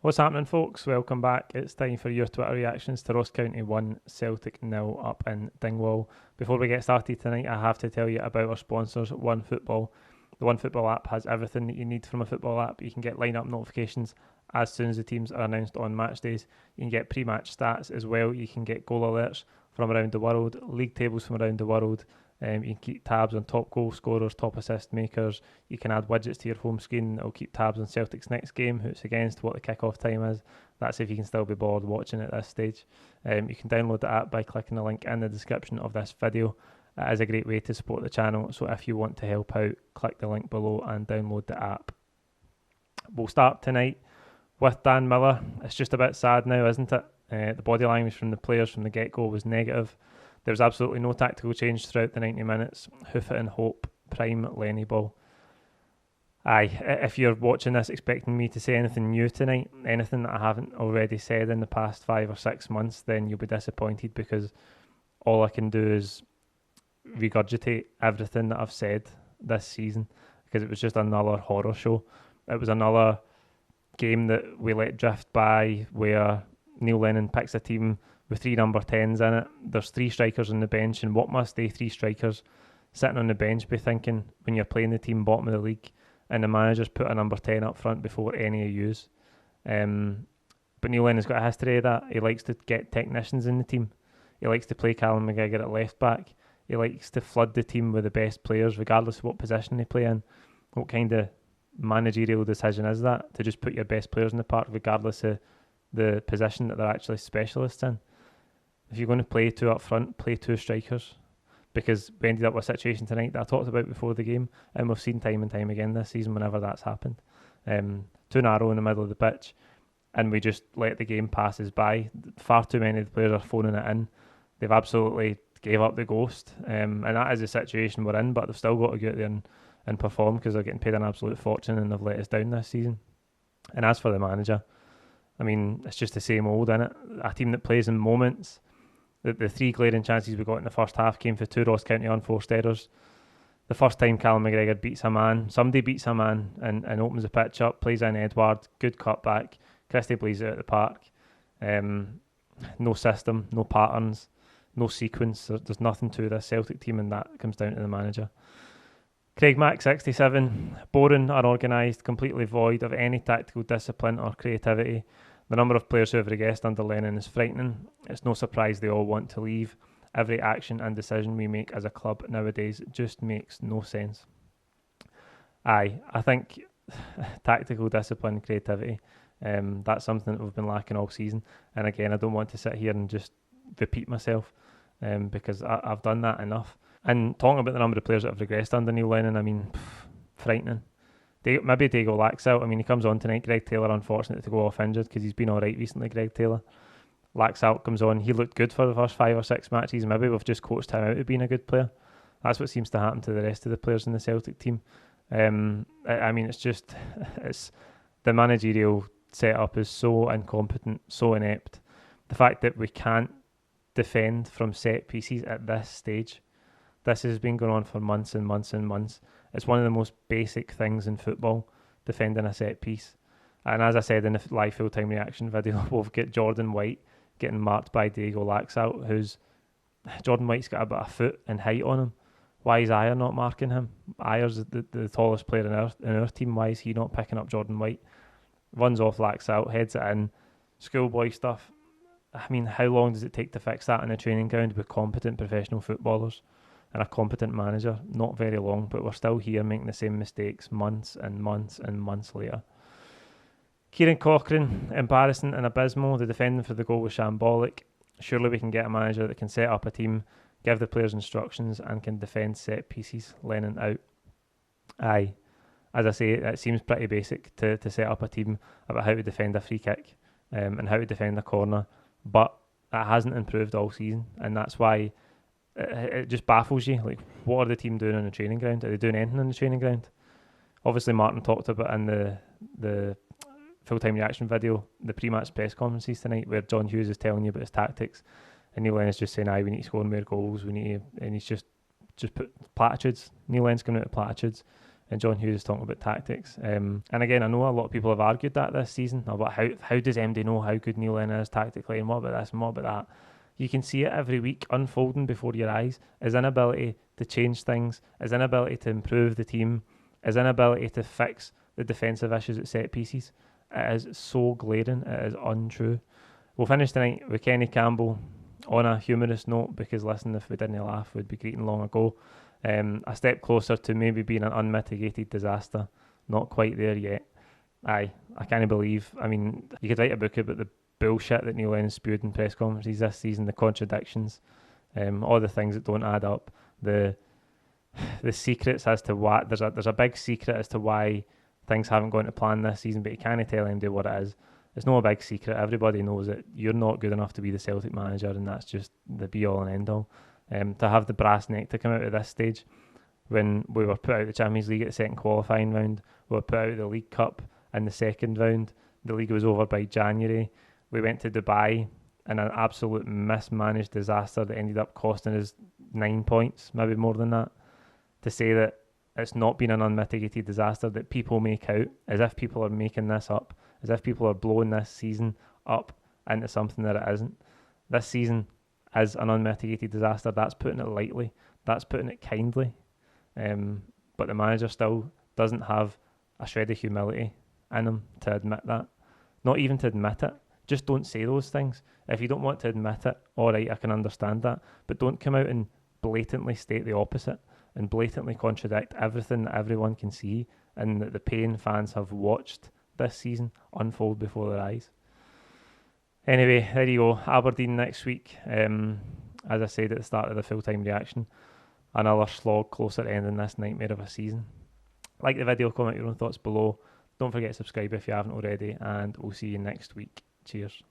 What's happening, folks? Welcome back. It's time for your Twitter reactions to Ross County 1, Celtic 0 up in Dingwall. Before we get started tonight, I have to tell you about our sponsors, OneFootball. The OneFootball app has everything that you need from a football app. You can get line-up notifications as soon as the teams are announced on match days. You can get pre-match stats as well. You can get goal alerts from around the world, league tables from around the world. You can keep tabs on top goal scorers, top assist makers. You can add widgets to your home screen that will keep tabs on Celtic's next game, who it's against, what the kick-off time is. That's if you can still be bored watching at this stage. You can download the app by clicking the link in the description of this video. It is a great way to support the channel, so if you want to help out, click the link below and download the app. We'll start tonight with Dan Miller. It's just a bit sad now, isn't it? The body language from the players from the get-go was negative. There was absolutely no tactical change throughout the 90 minutes. Hoof it and hope. Prime Lenny ball. Aye, if you're watching this expecting me to say anything new tonight, anything that I haven't already said in the past 5 or 6 months, then you'll be disappointed, because all I can do is regurgitate everything that I've said this season, because it was just another horror show. It was another game that we let drift by, where Neil Lennon picks a team with 3 number 10s in it. There's 3 strikers on the bench, and what must they 3 strikers sitting on the bench be thinking when you're playing the team bottom of the league and the manager's put a number 10 up front before any of yous? But Neil Lennon's got a history of that. He likes to get technicians in the team. He likes to play Callum McGregor at left back. He likes to flood the team with the best players, regardless of what position they play in. What kind of managerial decision is that, to just put your best players in the park regardless of the position that they're actually specialists in? If you're going to play 2 up front, play 2 strikers, because we ended up with a situation tonight that I talked about before the game, and we've seen time and time again this season whenever that's happened. Too narrow in the middle of the pitch, and we just let the game pass us by. Far too many of the players are phoning it in. They've absolutely gave up the ghost, and that is the situation we're in, but they've still got to go out there and perform, because they're getting paid an absolute fortune and they've let us down this season. And as for the manager, I mean, it's just the same old, innit? A team that plays in moments. The 3 glaring chances we got in the first half came for 2 Ross County unforced errors. The first time Callum McGregor beats a man, somebody beats a man and opens the pitch up, plays in Edward, good cutback. Christie plays it at the park. No system, no patterns, no sequence. There's nothing to this Celtic team, and that comes down to the manager. Craig Mack, 67, boring, unorganised, completely void of any tactical discipline or creativity. The number of players who have regressed under Lennon is frightening. It's no surprise they all want to leave. Every action and decision we make as a club nowadays just makes no sense. Aye, I think tactical discipline, creativity, that's something that we've been lacking all season. And again, I don't want to sit here and just repeat myself, because I've done that enough. And talking about the number of players that have regressed under Neil Lennon, I mean, frightening. Maybe Diego Laxalt. I mean, he comes on tonight. Greg Taylor, unfortunate to go off injured, because he's been alright recently, Greg Taylor. Laxalt comes on. He looked good for the first 5 or 6 matches. Maybe we've just coached him out of being a good player. That's what seems to happen to the rest of the players in the Celtic team. I mean, it's the managerial setup is so incompetent, so inept. The fact that we can't defend from set pieces at this stage. This has been going on for months and months and months. It's one of the most basic things in football, defending a set piece. And as I said in the live full-time reaction video, we've got Jordan White getting marked by Diego Laxalt, Jordan White's got about a foot in height on him. Why is Ayer not marking him? Ayer's the tallest player in our team. Why is he not picking up Jordan White? Runs off Laxalt, heads it in. Schoolboy stuff. I mean, how long does it take to fix that in a training ground with competent professional footballers and a competent manager? Not very long, but we're still here making the same mistakes months and months and months later. Kieran Cochrane, embarrassing and abysmal. The defending for the goal was shambolic. Surely we can get a manager that can set up a team, give the players instructions, and can defend set pieces. Lennon out. Aye, as I say, it seems pretty basic to set up a team about how to defend a free kick, and how to defend a corner, but it hasn't improved all season, and that's why it just baffles you. Like, what are the team doing on the training ground? Are they doing anything on the training ground? Obviously, Martin talked about in the full-time reaction video, the pre-match press conferences tonight, where John Hughes is telling you about his tactics, and Neil Lennon's just saying, we need to score more goals, we need to, and he's just put platitudes. Neil Lennon's coming out of platitudes, and John Hughes is talking about tactics. And again, I know a lot of people have argued that this season about how does MD know how good Neil Lennon is tactically, and what about this and what about that. You can see it every week unfolding before your eyes. His inability to change things, his inability to improve the team, his inability to fix the defensive issues at set pieces. It is so glaring. It is untrue. We'll finish tonight with Kenny Campbell on a humorous note, because listen, if we didn't laugh, we'd be greeting long ago. A step closer to maybe being an unmitigated disaster. Not quite there yet. I can't believe. I mean, you could write a book about the bullshit that Neil Lennon spewed in press conferences this season, the contradictions, all the things that don't add up, the secrets as to why there's a big secret as to why things haven't gone to plan this season, but you can't tell anybody what it is. It's not a big secret. Everybody knows that you're not good enough to be the Celtic manager, and that's just the be all and end all. To have the brass neck to come out at this stage, when we were put out of the Champions League at the second qualifying round, we were put out of the League Cup in the second round, the league was over by January. We went to Dubai in an absolute mismanaged disaster that ended up costing us 9 points, maybe more than that. To say that it's not been an unmitigated disaster that people make out, as if people are making this up, as if people are blowing this season up into something that it isn't. This season is an unmitigated disaster. That's putting it lightly. That's putting it kindly. But the manager still doesn't have a shred of humility in him to admit that. Not even to admit it. Just don't say those things. If you don't want to admit it, all right, I can understand that. But don't come out and blatantly state the opposite and blatantly contradict everything that everyone can see and that the paying fans have watched this season unfold before their eyes. Anyway, there you go. Aberdeen next week. As I said at the start of the full-time reaction, another slog closer to ending this nightmare of a season. Like the video, comment your own thoughts below. Don't forget to subscribe if you haven't already, and we'll see you next week. Cheers.